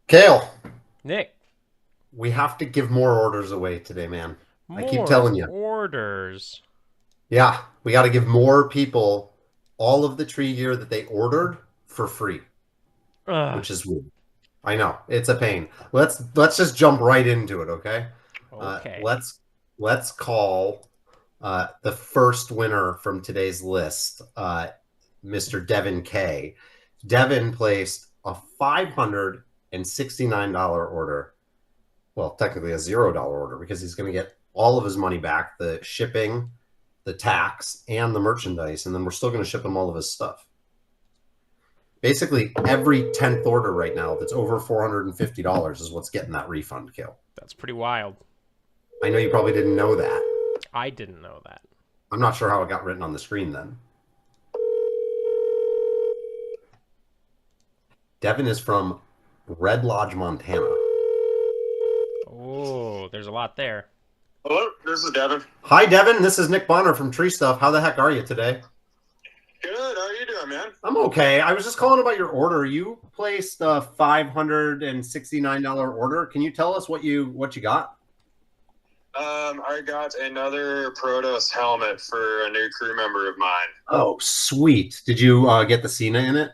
Cale, Nick, we have to give more orders away today, man. I keep more telling you. orders. Yeah, we got to give more people all of the tree gear that they ordered for free, Ugh. which is weird. I know it's a pain. Let's just jump right into it, okay? Uh, Okay. let's let's call the first winner from today's list, Mr. Devin K. Devin placed a $569 order, well, technically a $0 order because he's going to get all of his money back, the shipping, the tax, and the merchandise, and then we're still going to ship him all of his stuff. Basically, every 10th order right now that's over $450 is what's getting that refund kill. That's pretty wild. I know you probably didn't know that. I didn't know that. I'm not sure how it got written on the screen then. Devin is from Red Lodge, Montana. Oh, there's a lot there. Hello, this is Devin. Hi, Devin. This is Nick Bonner from Tree Stuff. How the heck are you today? Good. How you doing, man? I'm okay. I was just calling about your order. You placed a $569 order. Can you tell us what you got? I got another Protos helmet for a new crew member of mine. Oh, sweet. Did you get the Cena in it?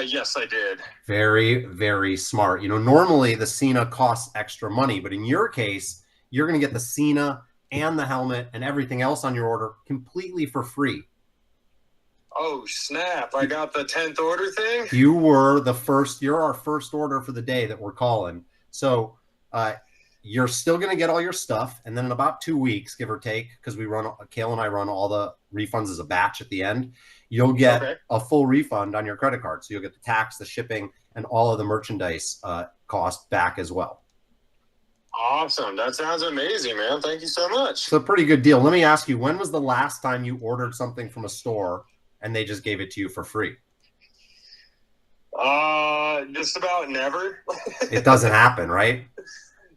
Yes, I did. Very, very smart. Normally the Cena costs extra money, but in your case, you're going to get the Cena and the helmet and everything else on your order completely for free. Oh, snap. I got the 10th order thing? You're our first order for the day that we're calling. So, you're still going to get all your stuff. And then in about 2 weeks, give or take, because Cale and I run all the refunds as a batch at the end, you'll get Okay. a full refund on your credit card. So you'll get the tax, the shipping, and all of the merchandise cost back as well. Awesome. That sounds amazing, man. Thank you so much. It's a pretty good deal. Let me ask you, when was the last time you ordered something from a store and they just gave it to you for free? Just about never. It doesn't happen, right?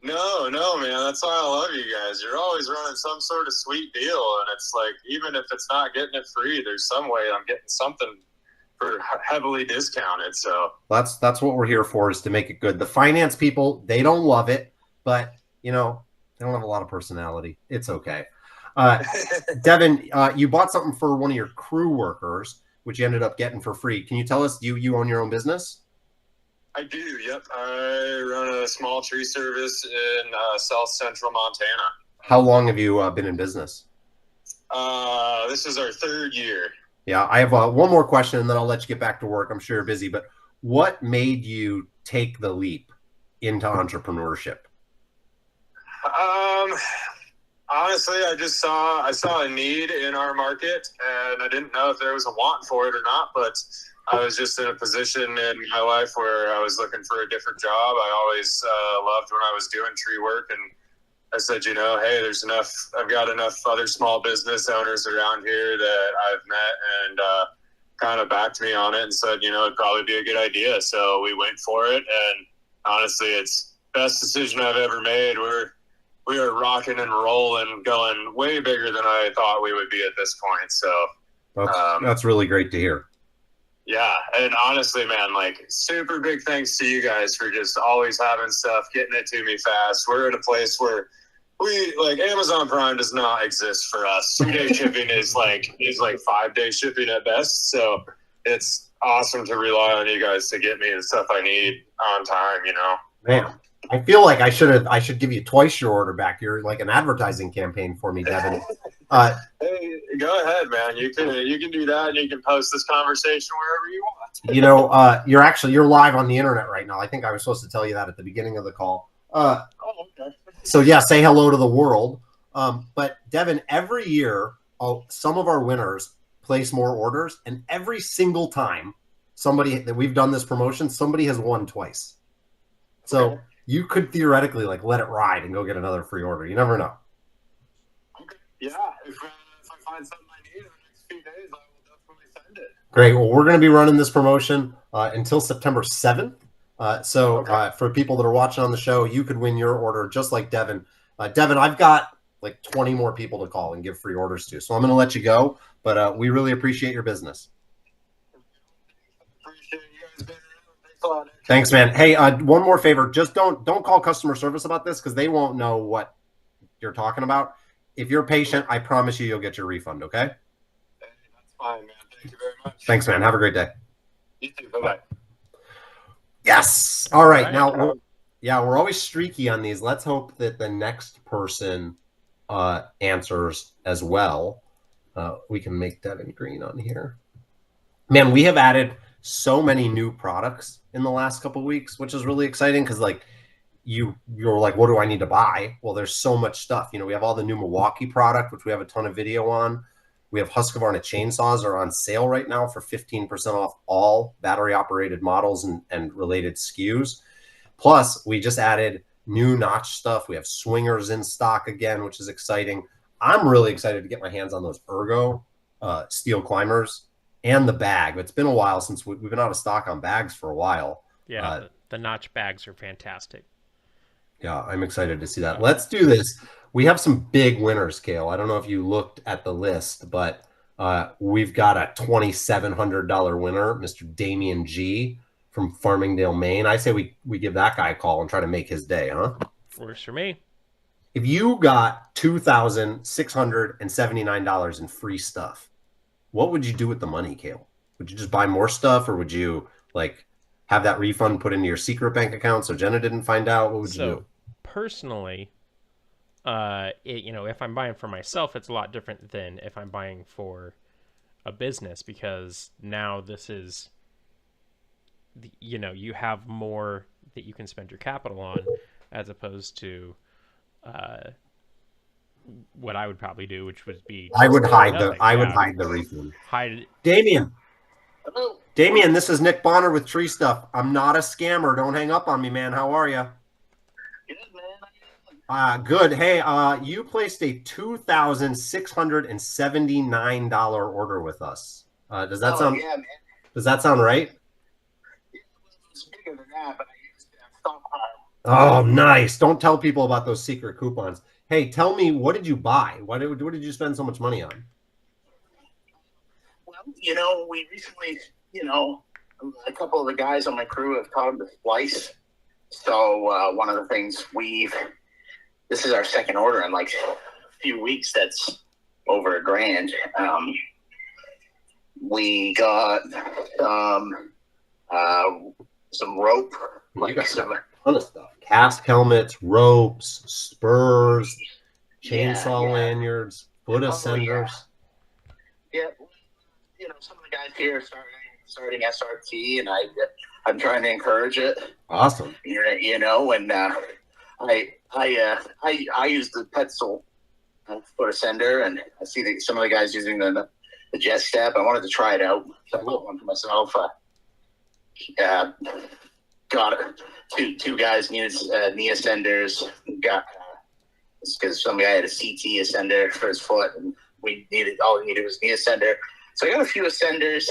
No, man. That's why I love you guys. You're always running some sort of sweet deal, and it's like, even if it's not getting it free, there's some way I'm getting something for heavily discounted. So, That's what we're here for, is to make it good. The finance people, they don't love it, but they don't have a lot of personality. It's okay. Uh, Devin, you bought something for one of your crew workers, which you ended up getting for free. Can you tell us, you own your own business? I do. Yep. I run a small tree service in South Central Montana. How long have you been in business? This is our third year. Yeah, I have one more question, and then I'll let you get back to work. I'm sure you're busy, but what made you take the leap into entrepreneurship? Um, Honestly, I saw a need in our market, and I didn't know if there was a want for it or not. But I was just in a position in my life where I was looking for a different job. I always loved when I was doing tree work, and I said, hey, there's enough. I've got enough other small business owners around here that I've met, and kind of backed me on it and said, it'd probably be a good idea. So we went for it, and honestly, it's the best decision I've ever made. We are rocking and rolling, going way bigger than I thought we would be at this point. So, That's um, that's really great to hear. yeah, and honestly, man, like, super big thanks to you guys for just always having stuff, getting it to me fast. We're in a place where Amazon Prime does not exist for us. 2 day shipping is like 5 day shipping at best. So it's awesome to rely on you guys to get me the stuff I need on time. Man, I feel like I should give you twice your order back. You're like an advertising campaign for me, Devin. Uh, Hey, go ahead, man. You can do that, and you can post this conversation wherever you want. you're live on the internet right now. I think I was supposed to tell you that at the beginning of the call. Oh, okay. So yeah, say hello to the world. But Devin, every year, some of our winners place more orders, and every single time somebody that we've done this promotion, somebody has won twice. Okay. So you could theoretically like let it ride and go get another free order. You never know. Okay. Yeah. If I find something I need in the next few days, I will definitely send it. Great. Well, we're going to be running this promotion until September 7th. So Okay. for people that are watching on the show, you could win your order just like Devin. Devin, I've got like 20 more people to call and give free orders to. So I'm going to let you go, but we really appreciate your business. Appreciate you guys being around. Thanks a lot. Thanks, man. Hey, one more favor. Just don't call customer service about this because they won't know what you're talking about. If you're patient, I promise you'll get your refund, okay? Hey, that's fine, man. Thank you very much. Thanks, man. Have a great day. You too. Bye-bye. Yes. All right. All right. Now, we're always streaky on these. Let's hope that the next person answers as well. We can make Devin green on here. Man, we have added so many new products in the last couple of weeks, which is really exciting because like you're like, what do I need to buy? Well, there's so much stuff. We have all the new Milwaukee product, which we have a ton of video on. We have Husqvarna chainsaws are on sale right now for 15% off all battery operated models and related SKUs. Plus, we just added new notch stuff. We have swingers in stock again, which is exciting. I'm really excited to get my hands on those Ergo steel climbers and the bag. It's been a while since we've been out of stock on bags for a while. Yeah, the notch bags are fantastic. Yeah, I'm excited to see that. Let's do this. We have some big winners, Cale. I don't know if you looked at the list, but we've got a $2,700 winner, Mr. Damian G from Farmingdale, Maine. I say we give that guy a call and try to make his day, huh? Works for me. If you got $2,679 in free stuff, what would you do with the money, Cale? Would you just buy more stuff, or would you like have that refund put into your secret bank account so Jenna didn't find out? What would you do? Personally, if I'm buying for myself, it's a lot different than if I'm buying for a business, because now this is, you have more that you can spend your capital on, as opposed to what I would probably do, which would be I would hide nothing. hide the refund. Hide. Damien. Hello. Damien, this is Nick Bonner with Tree Stuff. I'm not a scammer. Don't hang up on me, man. How are you? Good, man. Good. Hey, you placed a $2,679 order with us. Does that sound? Yeah, man. Does that sound right? It's bigger than that, but I used to have stockpile. Oh, nice. Don't tell people about those secret coupons. Hey, tell me, what did you buy? What did you spend so much money on? Well, we recently, a couple of the guys on my crew have taught them to splice. So one of the things this is our second order in like a few weeks. That's over $1,000. We got some rope, You got a ton of stuff. Cast helmets, ropes, spurs, chainsaw lanyards, foot ascenders. Yeah, some of the guys here are starting SRT, and I'm trying to encourage it. Awesome. And I use the Petzl foot ascender, and I see that some of the guys using the jet step. I wanted to try it out. So I bought one for myself. Got two guys needed knee ascenders. Got because some guy had a CT ascender for his foot, and all we needed was knee ascender. So I got a few ascenders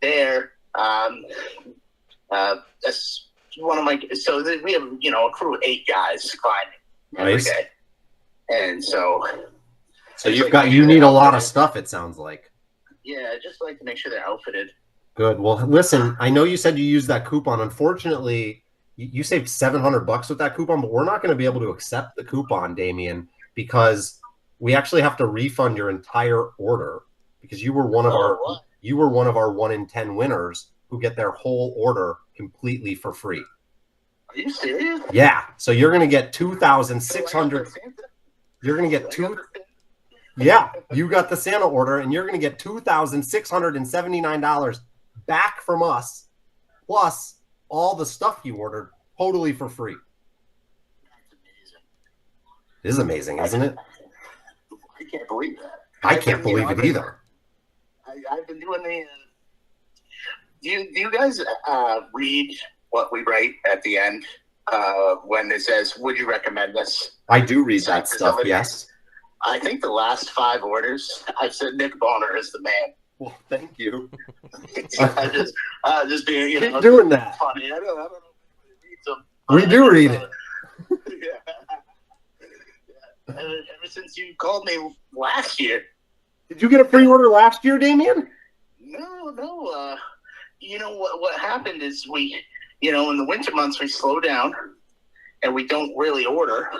there. That's one of my. So we have a crew of 8 guys climbing every day, and so you need a lot of stuff. It sounds like. Yeah, I just like to make sure they're outfitted. Good. Well, listen, I know you said you used that coupon. Unfortunately, you saved $700 with that coupon, but we're not going to be able to accept the coupon, Damien, because we actually have to refund your entire order because you were one of our 1 in 10 winners who get their whole order completely for free. Are you serious? Yeah. So you're going to get 2,600. You're going to get two. Yeah, you got the Santa order, and you're going to get $2,679 back from us, plus all the stuff you ordered, totally for free. That's amazing. It is amazing, isn't it? I can't believe that. I can't believe it either. I've been doing the. Do you guys read what we write at the end when it says, "Would you recommend this?" I do read that stuff. Yes. I think the last 5 orders, I've said Nick Bonner is the man. Well, thank you. I just being, Keep doing that. Funny. I don't know if anybody reads them. We do read it. Yeah. Ever since you called me last year. Did you get a free order last year, Damien? No. What happened is you know, in the winter months we slow down and we don't really order.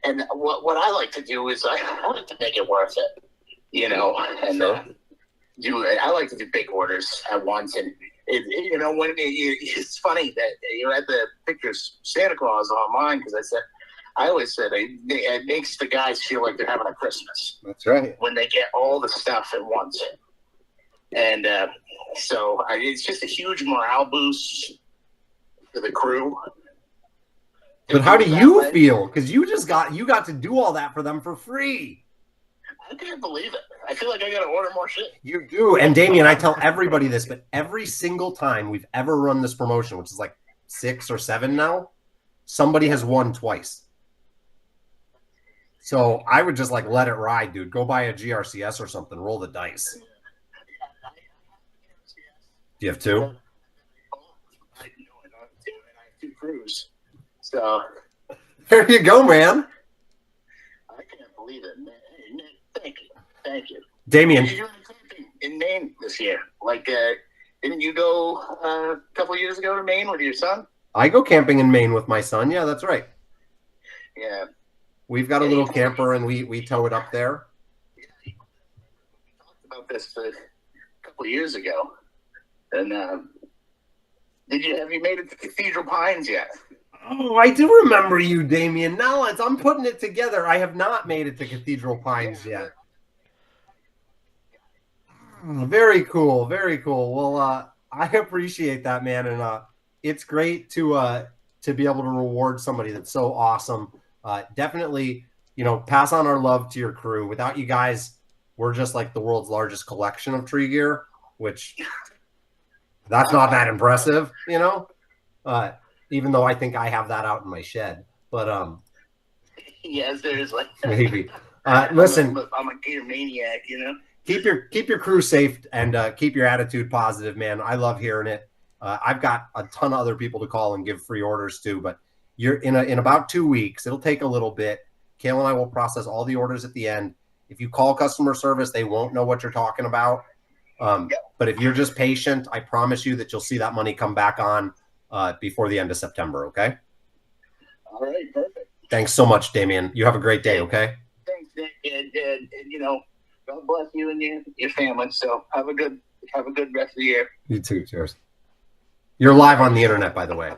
And what I like to do is I like to make it worth it, you know, and I like to do big orders at once. And you know, it's funny that you had the pictures Santa Claus online, because I always said it makes the guys feel like they're having a Christmas. That's right. When they get all the stuff at once. And so it's just a huge morale boost for the crew. But how do you feel? Because you got to do all that for them for free. I can't believe it. I feel like I got to order more shit. You do. And Damien, I tell everybody this, but every single time we've ever run this promotion, which is like 6 or 7 now, somebody has won twice. So I would just like let it ride, dude. Go buy a GRCS or something. Roll the dice. Do you have 2? I know I don't have 2, and I have 2 crews. So there you go, man. I can't believe it, man. Hey, Nick, thank you. Damien, You're camping in Maine this year. Like, didn't you go a couple of years ago to Maine with your son? I go camping in Maine with my son. Yeah, that's right. Yeah. We've got a little camper, and we tow it up there. Yeah, we talked about this a couple of years ago. And have you made it to Cathedral Pines yet? Oh, I do remember you, Damien. Now I'm putting it together. I have not made it to Cathedral Pines yet. Very cool. Very cool. Well, I appreciate that, man. And it's great to be able to reward somebody that's so awesome. Definitely, you know, pass on our love to your crew. Without you guys, we're just like the world's largest collection of tree gear, which that's not that impressive, you know, even though I think I have that out in my shed. But yes, there's like maybe. Listen, I'm a gear maniac, you know. Keep your crew safe and keep your attitude positive, man. I love hearing it. I've got a ton of other people to call and give free orders to, but you're in about 2 weeks. It'll take a little bit. Cale and I will process all the orders at the end. If you call customer service, they won't know what you're talking about. But if you're just patient, I promise you that you'll see that money come back on before the end of September. Okay. All right. Perfect. Thanks so much, Damien. You have a great day. Okay. Thanks, Nick. And you know, God bless you and your family. So have a good rest of the year. You too. Cheers. You're live on the internet, by the way.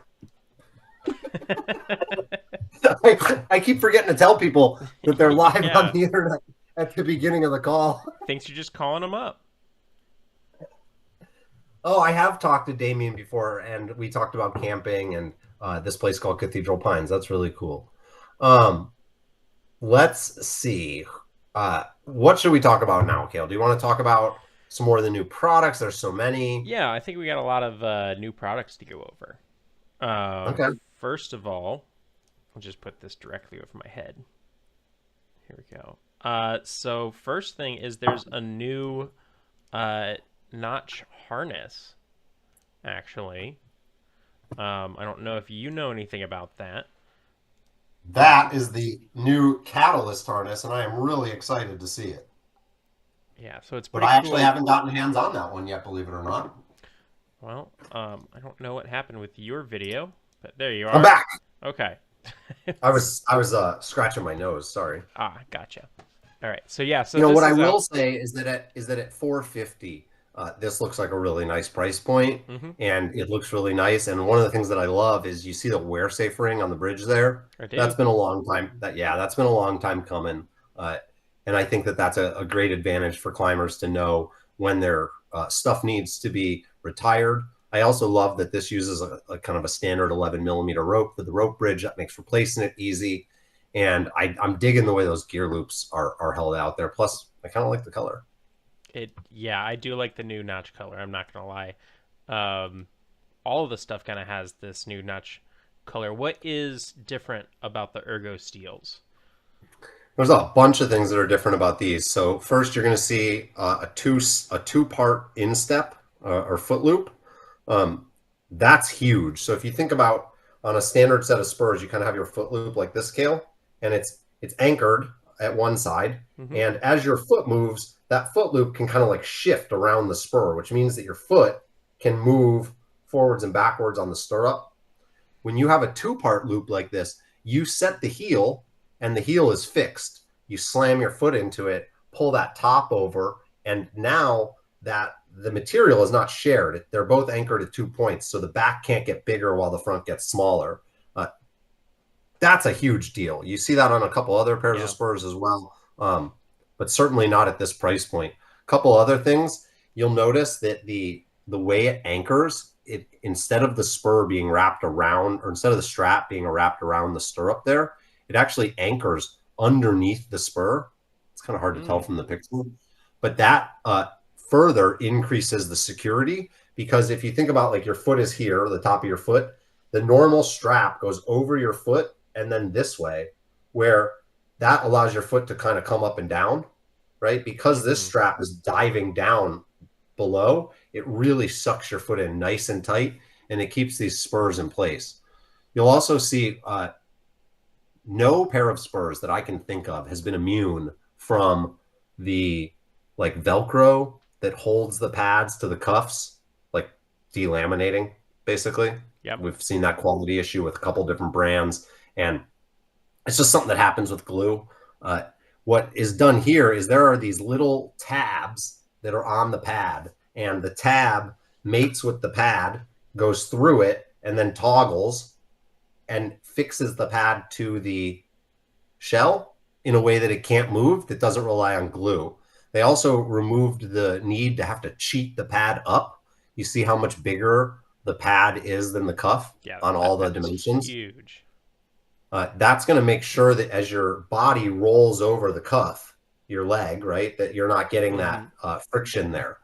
I keep forgetting to tell people that they're live on the internet at the beginning of the call. Thinks you're just calling them up. Oh, I have talked to Damien before, and we talked about camping and this place called Cathedral Pines. That's really cool. Let's see. What should we talk about now, Cale? Do you want to talk about some more of the new products? There's so many. Yeah, I think we got a lot of new products to go over. Okay. First of all, I'll just put this directly over my head. Here we go. So first thing is there's a new notch harness, actually. I don't know if you know anything about that. That is the new Catalyst harness, and I am really excited to see it. Yeah, so it's but pretty I actually cool. haven't gotten hands on that one yet, believe it or not. Well, I don't know what happened with your video, but there you are. I'm back. Okay. I was scratching my nose. Sorry. Ah, gotcha. All right. So yeah. So you know what I will say is that at $450, this looks like a really nice price point, and it looks really nice. And one of the things that I love is you see the wear safe ring on the bridge there. That's been a long time. That's been a long time coming. And I think that that's a great advantage for climbers to know when their stuff needs to be retired. I also love that this uses a kind of a standard 11 millimeter rope with the rope bridge that makes replacing it easy. And I'm digging the way those gear loops are held out there. Plus, I kind of like the color. Yeah, I do like the new notch color. I'm not going to lie. All of the stuff kind of has this new notch color. What is different about the Ergo Steels? There's a bunch of things that are different about these. So first, you're going to see a two-part instep or foot loop. That's huge. So if you think about on a standard set of spurs, you kind of have your foot loop like this, Cale, and it's anchored at one side. And as your foot moves, that foot loop can kind of like shift around the spur, which means that your foot can move forwards and backwards on the stirrup. When you have a 2-part loop like this, you set the heel and the heel is fixed. You slam your foot into it, pull that top over, and now that the material is not shared, they're both anchored at 2 points, so the back can't get bigger while the front gets smaller. That's a huge deal. You see that on a couple other pairs of spurs as well, but certainly not at this price point. A couple other things, you'll notice that the way it anchors, it instead of the spur being wrapped around, or instead of the strap being wrapped around the stirrup there, it actually anchors underneath the spur. It's kind of hard to tell from the picture, but that further increases the security, because if you think about like your foot is here, the top of your foot, the normal strap goes over your foot and then this way, where that allows your foot to kind of come up and down, right? Because this strap is diving down below, it really sucks your foot in nice and tight, and it keeps these spurs in place. You'll also see no pair of spurs that I can think of has been immune from the like Velcro that holds the pads to the cuffs, like delaminating, basically. Yep. We've seen that quality issue with a couple different brands, and it's just something that happens with glue. What is done here is there are these little tabs that are on the pad, and the tab mates with the pad, goes through it, and then toggles and fixes the pad to the shell in a way that it can't move, that doesn't rely on glue. They also removed the need to have to cheat the pad up. You see how much bigger the pad is than the cuff on all the dimensions. Huge. That's going to make sure that as your body rolls over the cuff, your leg, right, that you're not getting that friction there.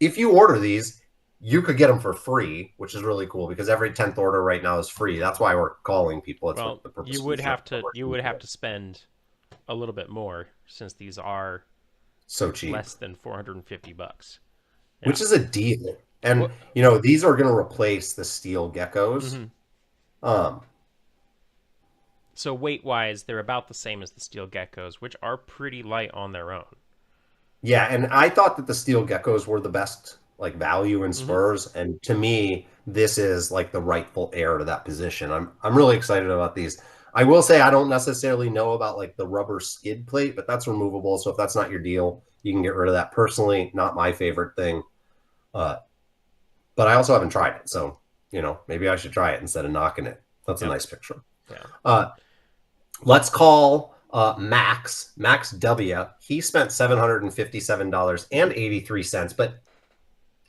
If you order these, you could get them for free, which is really cool, because every 10th order right now is free. That's why we're calling people. It's well, the purpose you would have to spend a little bit more, since these are so cheap, less than $450, which is a deal. And you know, these are going to replace the steel geckos. So weight-wise, they're about the same as the steel geckos, which are pretty light on their own. Yeah, and I thought that the steel geckos were the best like value in spurs, and to me, this is like the rightful heir to that position. I'm really excited about these. I will say I don't necessarily know about like the rubber skid plate, but that's removable. So if that's not your deal, you can get rid of that. Personally, not my favorite thing. But I also haven't tried it, so you know, maybe I should try it instead of knocking it. That's a nice picture. Yeah. Let's call Max W. He spent $757.83, but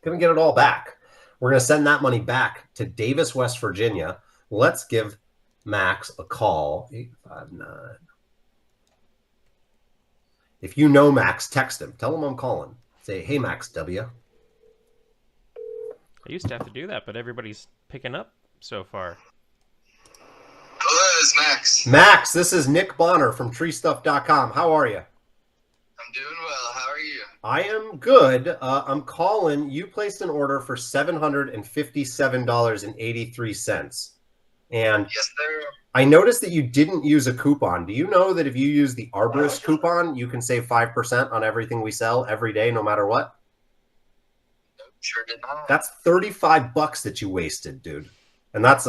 gonna get it all back. We're gonna send that money back to Davis, West Virginia. Let's give Max a call. 859. If you know Max, text him. Tell him I'm calling. Say, hey, Max W. I used to have to do that, but everybody's picking up so far. Hello, it's Max. Max, this is Nick Bonner from treestuff.com. How are you? I'm doing well. How are you? I am good. I'm calling. You placed an order for $757.83. And yes, sir. I noticed that you didn't use a coupon. Do you know that if you use the Arborist coupon, you can save 5% on everything we sell every day, no matter what? Sure did not. That's $35 that you wasted, dude. And that's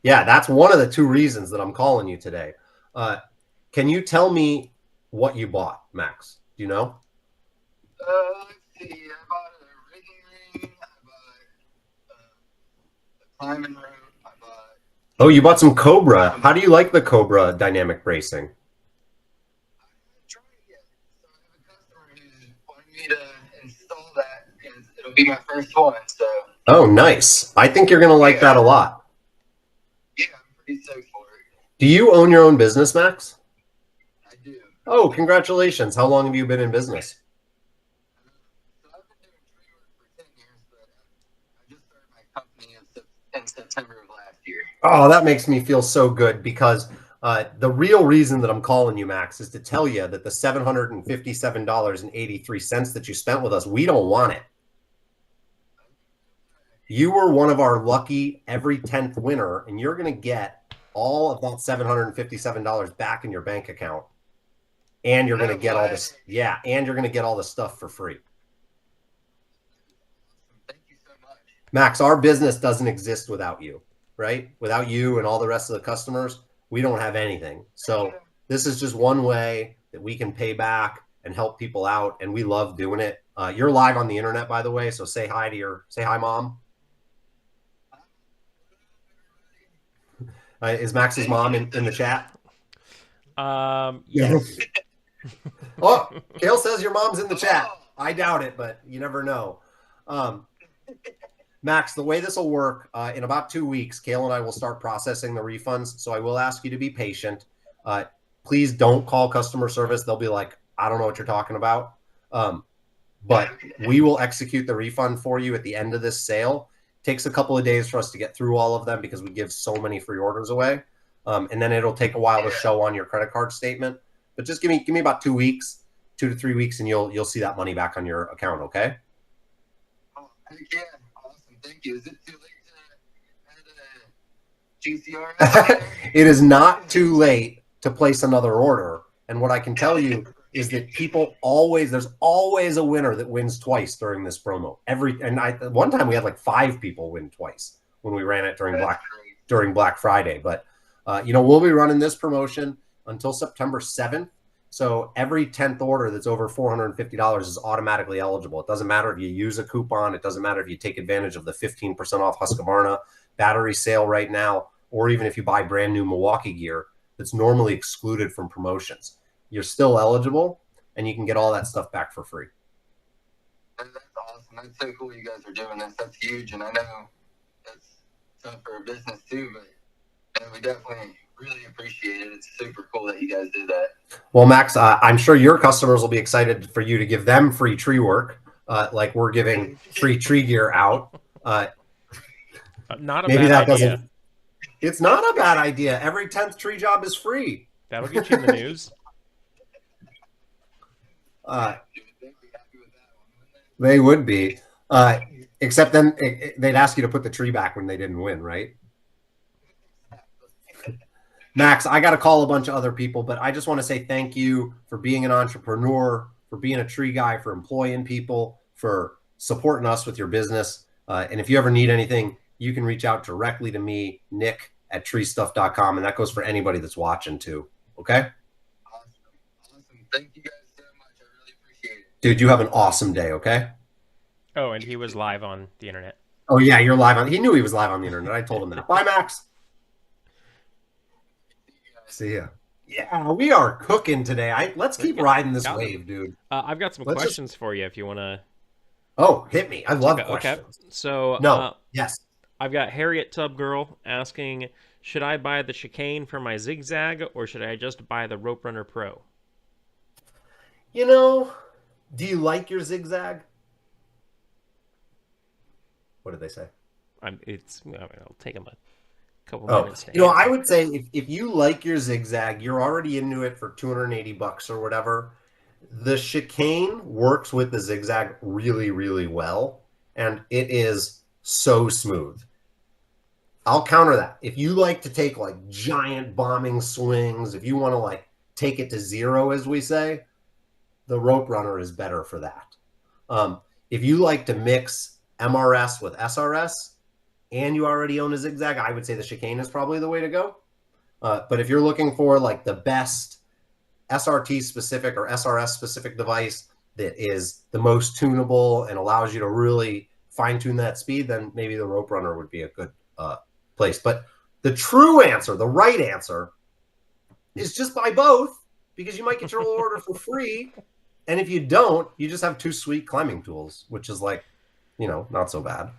yeah, that's one of the 2 reasons that I'm calling you today. Can you tell me what you bought, Max? Do you know? Let's see. I bought a rigging ring. I bought a climbing rope. I bought. Oh, you bought some Cobra. How do you like the Cobra dynamic bracing? I haven't tried it yet. So I have a customer who's wanting me to install that, and it'll be my first one. So. Oh, nice. I think you're gonna like that a lot. Yeah, I'm pretty stoked for it. Do you own your own business, Max? I do. Oh, congratulations. How long have you been in business? So I've been doing tree work for 10 years, but I just started my company in September of last year. Oh, that makes me feel so good, because the real reason that I'm calling you, Max, is to tell you that the $757.83 that you spent with us, we don't want it. You were one of our lucky every 10th winner, and you're going to get all of that $757 back in your bank account. And you're going to get all this. And you're going to get all the stuff for free. Thank you so much. Max, our business doesn't exist without you, right? Without you and all the rest of the customers, we don't have anything. So this is just one way that we can pay back and help people out, and we love doing it. You're live on the internet, by the way, so say hi, mom. Is Max's mom in the chat? Yes. Oh, Cale says your mom's in the chat. I doubt it, but you never know. Max, the way this will work, in about 2 weeks, Cale and I will start processing the refunds. So I will ask you to be patient. Please don't call customer service. They'll be like, I don't know what you're talking about. But we will execute the refund for you at the end of this sale. Takes a couple of days for us to get through all of them because we give so many free orders away. And then it'll take a while to show on your credit card statement. But just give me about 2 weeks, 2 to 3 weeks, and you'll see that money back on your account, okay? Oh, yeah. Awesome. Thank you. Is it too late to add a GCR? It is not too late to place another order. And what I can tell you is that there's always a winner that wins twice during this promo. One time we had like 5 people win twice when we ran it during Black Friday. But we'll be running this promotion until September 7th. So every 10th order that's over $450 is automatically eligible. It doesn't matter if you use a coupon. It doesn't matter if you take advantage of the 15% off Husqvarna battery sale right now, or even if you buy brand new Milwaukee gear that's normally excluded from promotions. You're still eligible, and you can get all that stuff back for free. That's awesome. That's so cool you guys are doing this. That's huge, and I know that's tough for a business too, but we definitely really appreciate it. It's super cool that you guys did that. Well, Max, I'm sure your customers will be excited for you to give them free tree work, like we're giving free tree gear out. Not a maybe bad that idea. doesn't. It's not a bad idea. Every 10th tree job is free. That'll get you in the news. They would be, except then they'd ask you to put the tree back when they didn't win, right? Max, I got to call a bunch of other people, but I just want to say thank you for being an entrepreneur, for being a tree guy, for employing people, for supporting us with your business. And if you ever need anything, you can reach out directly to me, nick@treestuff.com. And that goes for anybody that's watching too. Okay? Awesome. Thank you guys so much. I really appreciate it. Dude, you have an awesome day, okay? Oh, and he was live on the internet. Oh, yeah, you're live on. He knew he was live on the internet. I told him that. Bye, Max. See ya. Yeah, we are cooking today. Let's keep riding this wave, dude. I've got some questions for you if you want to. Oh, hit me. I love questions. Okay. So, yes. I've got Harriet Tub Girl asking, should I buy the chicane for my zigzag or should I just buy the Rope Runner Pro? Do you like your zigzag? What did they say? It'll take them a couple minutes. I would say if you like your zigzag, you're already into it for $280 or whatever. The chicane works with the zigzag really, really well, and it is so smooth. I'll counter that. If you like to take like giant bombing swings, if you want to like take it to zero, as we say, the Rope Runner is better for that. If you like to mix MRS with SRS and you already own a zigzag, I would say the chicane is probably the way to go. But if you're looking for like the best SRT specific or SRS specific device that is the most tunable and allows you to really fine tune that speed, then maybe the Rope Runner would be a good place. But the true answer, the right answer, is just buy both, because you might get your whole order for free. And if you don't, you just have 2 sweet climbing tools, which is like, not so bad.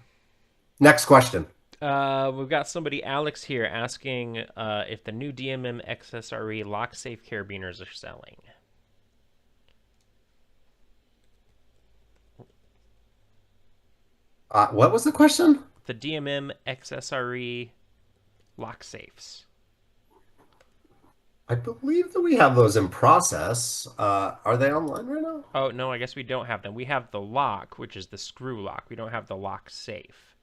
Next question. We've got somebody, Alex, here asking if the new DMM XSRE lock safe carabiners are selling. What was the question? The DMM XSRE lock safes. I believe that we have those in process. Are they online right now? Oh, no, I guess we don't have them. We have the lock, which is the screw lock. We don't have the lock safe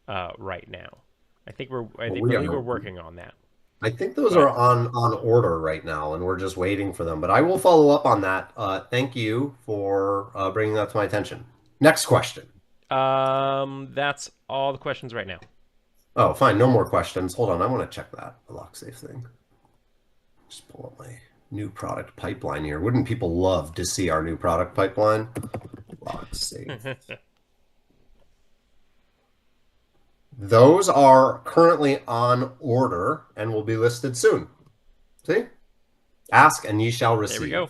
right now. I believe we're working on that. I think those are on order right now, and we're just waiting for them. But I will follow up on that. Thank you for bringing that to my attention. Next question. That's all the questions right now. Oh, fine. No more questions. Hold on. I want to check that lock safe thing. Just pull up my new product pipeline here. Wouldn't people love to see our new product pipeline? Lock safe. Those are currently on order and will be listed soon. See? Ask and ye shall receive. There we go.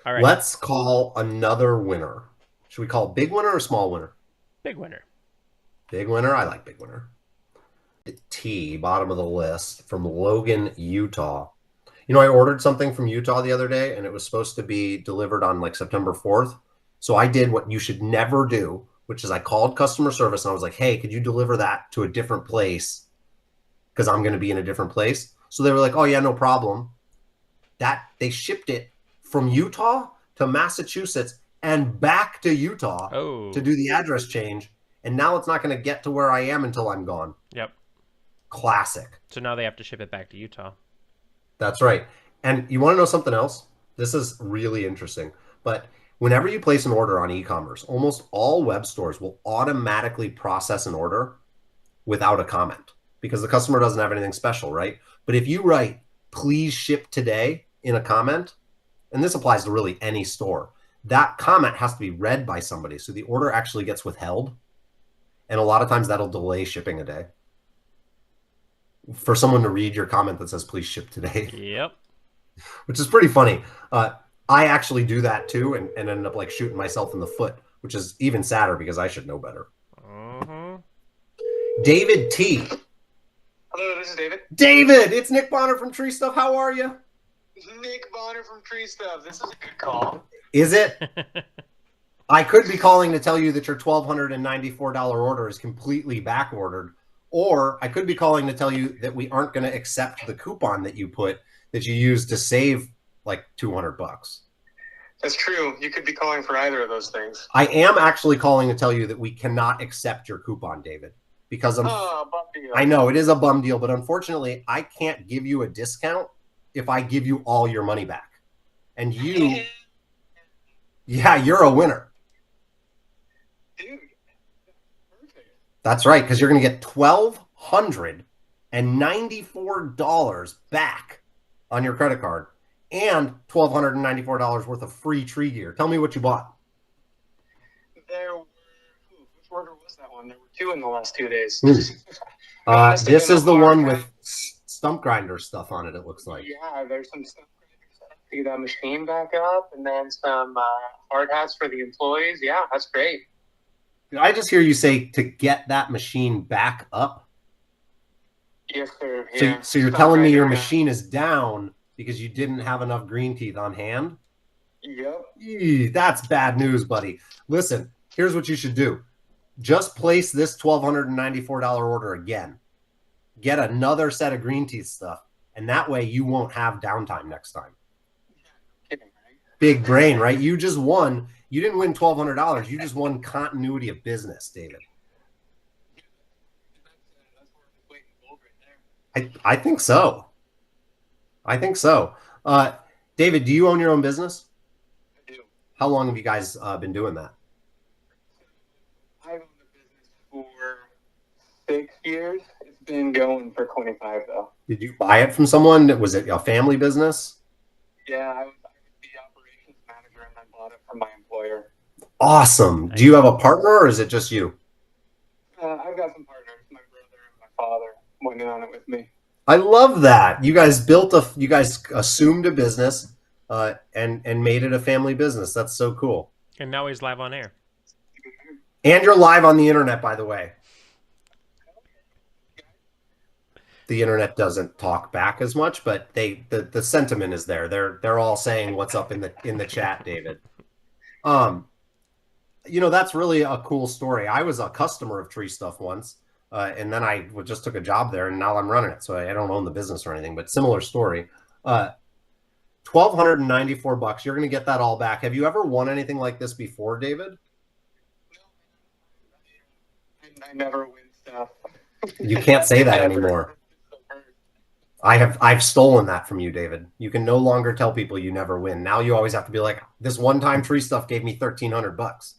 All right. Let's call another winner. Should we call big winner or small winner? Big winner. Big winner. I like big winner. T, bottom of the list, from Logan, Utah. You know, I ordered something from Utah the other day, and it was supposed to be delivered on like September 4th. So I did what you should never do, which is I called customer service, and I was like, hey, could you deliver that to a different place? Because I'm going to be in a different place. So they were like, oh, yeah, no problem. They shipped it from Utah to Massachusetts and back to Utah to do the address change. And now it's not going to get to where I am until I'm gone. Yep. Classic. So now they have to ship it back to Utah. That's right. And you want to know something else? This is really interesting. But whenever you place an order on e-commerce, almost all web stores will automatically process an order without a comment because the customer doesn't have anything special, right? But if you write, please ship today in a comment, and this applies to really any store, that comment has to be read by somebody. So the order actually gets withheld. And a lot of times that'll delay shipping a day. For someone to read your comment that says, please ship today. Yep. Which is pretty funny. I actually do that too and end up like shooting myself in the foot, which is even sadder because I should know better. David T. Hello, this is David. David, it's Nick Bonner from Tree Stuff. How are you? Nick Bonner from Tree Stuff. This is a good call. Is it? I could be calling to tell you that your $1,294 order is completely back ordered. Or I could be calling to tell you that we aren't going to accept the coupon that you used to save like $200. That's true. You could be calling for either of those things. I am actually calling to tell you that we cannot accept your coupon, David, because bum deal. I know it is a bum deal, but unfortunately I can't give you a discount if I give you all your money back. And you, yeah, you're a winner. Dude. That's right, because you're going to get $1,294 back on your credit card and $1,294 worth of free tree gear. Tell me what you bought. Which order was that one? There were two in the last 2 days. This is the one with stump grinder stuff on it, it looks like. Yeah, there's some stump grinder stuff to get that machine back up, and then some hard hats for the employees. Yeah, that's great. Did I just hear you say to get that machine back up? Yes, sir. Yeah. So you're telling me your machine is down because you didn't have enough green teeth on hand? Yep. That's bad news, buddy. Listen, here's what you should do. Just place this $1,294 order again. Get another set of green teeth stuff, and that way you won't have downtime next time. Kidding, right? Big brain, right? You just won. You didn't win $1,200. You just won continuity of business, David. I think so. I think so. David, do you own your own business? I do. How long have you guys been doing that? I've owned the business for 6 years. It's been going for 25, though. Did you buy it from someone? Was it a family business? Yeah, I was the operations manager, and I bought it from my employer. Awesome. Do you have a partner, or is it just you? I've got some partners. My brother and my father went in on it with me. I love that. You guys assumed a business and made it a family business. That's so cool. And now he's live on air. And you're live on the internet, by the way. The internet doesn't talk back as much, but the sentiment is there. They're all saying what's up in the chat, David. You know, that's really a cool story. I was a customer of Tree Stuff once. And then I just took a job there, and now I'm running it. So I don't own the business or anything, but similar story. $1,294. You're going to get that all back. Have you ever won anything like this before, David? I never win stuff. You can't say that anymore. I've stolen that from you, David. You can no longer tell people you never win. Now you always have to be like, this one-time Tree Stuff gave me $1,300.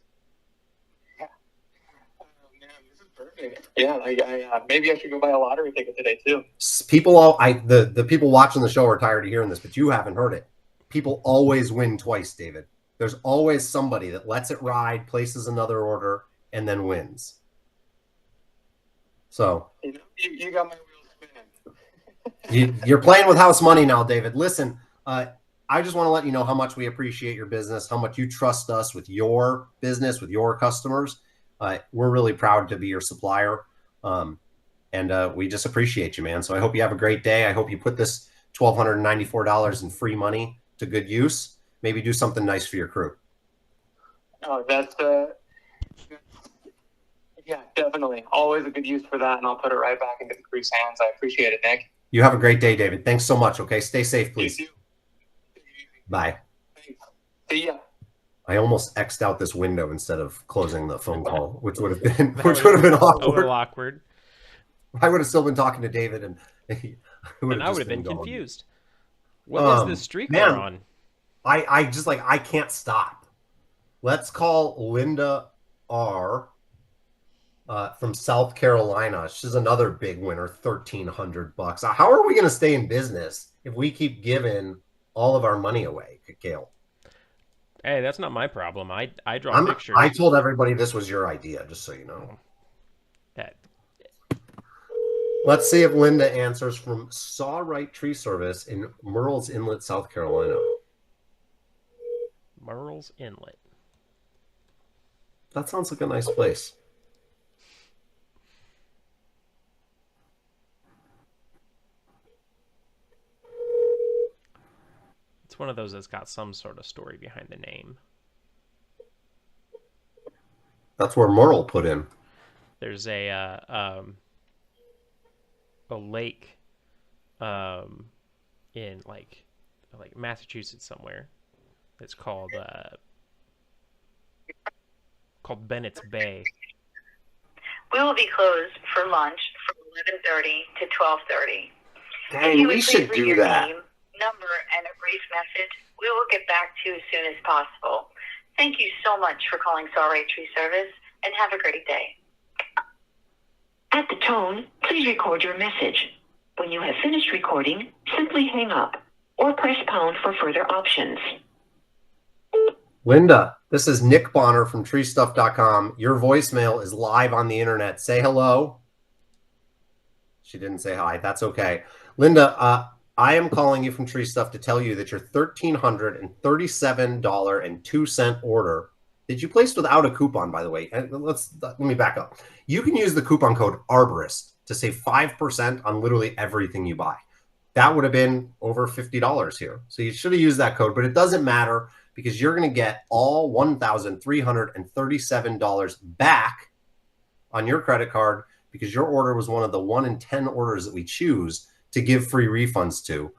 Yeah, maybe I should go buy a lottery ticket today too. The people watching the show are tired of hearing this, but you haven't heard it. People always win twice, David. There's always somebody that lets it ride, places another order, and then wins. So you got my wheels spinning. you're playing with house money now, David. Listen, I just want to let you know how much we appreciate your business, how much you trust us with your business, with your customers. We're really proud to be your supplier. And we just appreciate you, man. So I hope you have a great day. I hope you put this $1,294 in free money to good use. Maybe do something nice for your crew. Oh, that's yeah, definitely. Always a good use for that, and I'll put it right back into the crew's hands. I appreciate it, Nick. You have a great day, David. Thanks so much. Okay, stay safe, please. You too. Bye. Thanks. See ya. I almost X'd out this window instead of closing the phone call, which would have been A awkward. little awkward. I would have still been talking to David, and I would have been gone. confused. What is this streak we're on? I just I can't stop. Let's call Linda R. From South Carolina. She's another big winner, $1,300. How are we going to stay in business if we keep giving all of our money away, Cale? Hey, that's not my problem. I draw pictures. I told everybody this was your idea, just so you know. That. Let's see if Linda answers from Sawright Tree Service in Murrells Inlet, South Carolina. Murrells Inlet. That sounds like a nice place. It's one of those that's got some sort of story behind the name. That's where Murrell put in. There's a lake in like Massachusetts somewhere. It's called Bennett's Bay. We will be closed for lunch from 11:30 to 12:30. Dang, we should do that. Name, number, and a brief message. We will get back to you as soon as possible. Thank you so much for calling Sawright Tree Service, and have a great day. At the tone, please record your message. When you have finished recording, simply hang up or press pound for further options. Linda, this is Nick Bonner from treestuff.com. Your voicemail is live on the internet. Say hello. She didn't say hi. That's okay. Linda, I am calling you from Tree Stuff to tell you that your $1,337.02 order that you placed without a coupon, by the way, and let me back up. You can use the coupon code Arborist to save 5% on literally everything you buy. That would have been over $50 here. So you should have used that code, but it doesn't matter because you're going to get all $1,337 back on your credit card because your order was one of the 1 in 10 orders that we choose to give free refunds to.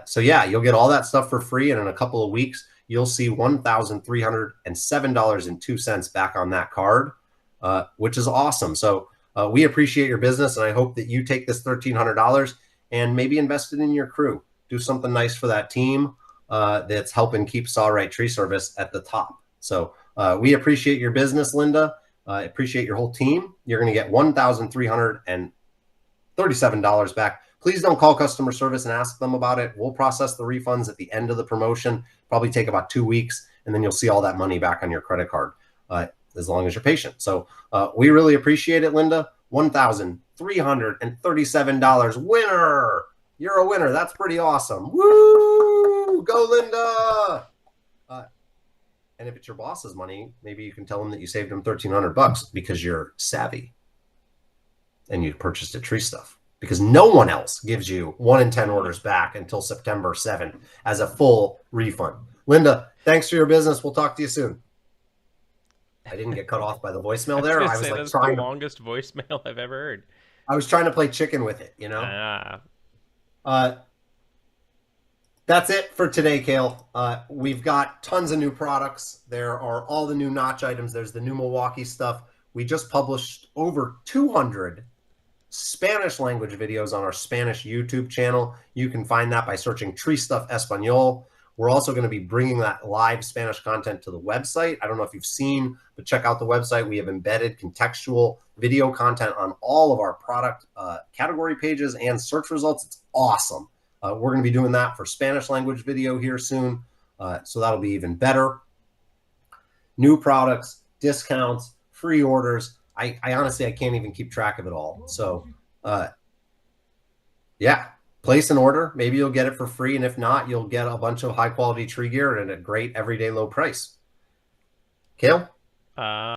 So yeah, you'll get all that stuff for free. And in a couple of weeks, you'll see $1,307.02 back on that card, which is awesome. So we appreciate your business. And I hope that you take this $1,300 and maybe invest it in your crew. Do something nice for that team that's helping keep Sawright Tree Service at the top. So we appreciate your business, Linda. Appreciate your whole team. You're going to get $1,337 back. Please don't call customer service and ask them about it. We'll process the refunds at the end of the promotion, probably take about 2 weeks, and then you'll see all that money back on your credit card as long as you're patient. So we really appreciate it, Linda. $1,337 winner. You're a winner. That's pretty awesome. Woo! Go, Linda. And if it's your boss's money, maybe you can tell him that you saved him $1,300 because you're savvy and you purchased a Tree Stuff. Because no one else gives you 1 in 10 orders back until September 7th as a full refund. Linda, thanks for your business. We'll talk to you soon. I didn't get cut off by the voicemail there. I was like trying the longest voicemail I've ever heard. I was trying to play chicken with it, you know. That's it for today, Cale. We've got tons of new products. There are all the new notch items. There's the new Milwaukee stuff. We just published over 200 Spanish language videos on our Spanish YouTube channel. You can find that by searching Tree Stuff Espanol. We're also going to be bringing that live Spanish content to the website. I don't know if you've seen, but check out the website. We have embedded contextual video content on all of our product category pages and search results. It's awesome. We're going to be doing that for Spanish language video here soon. So that'll be even better. New products, discounts, free orders. I honestly, I can't even keep track of it all. So yeah, place an order. Maybe you'll get it for free. And if not, you'll get a bunch of high quality tree gear at a great everyday low price. Cale?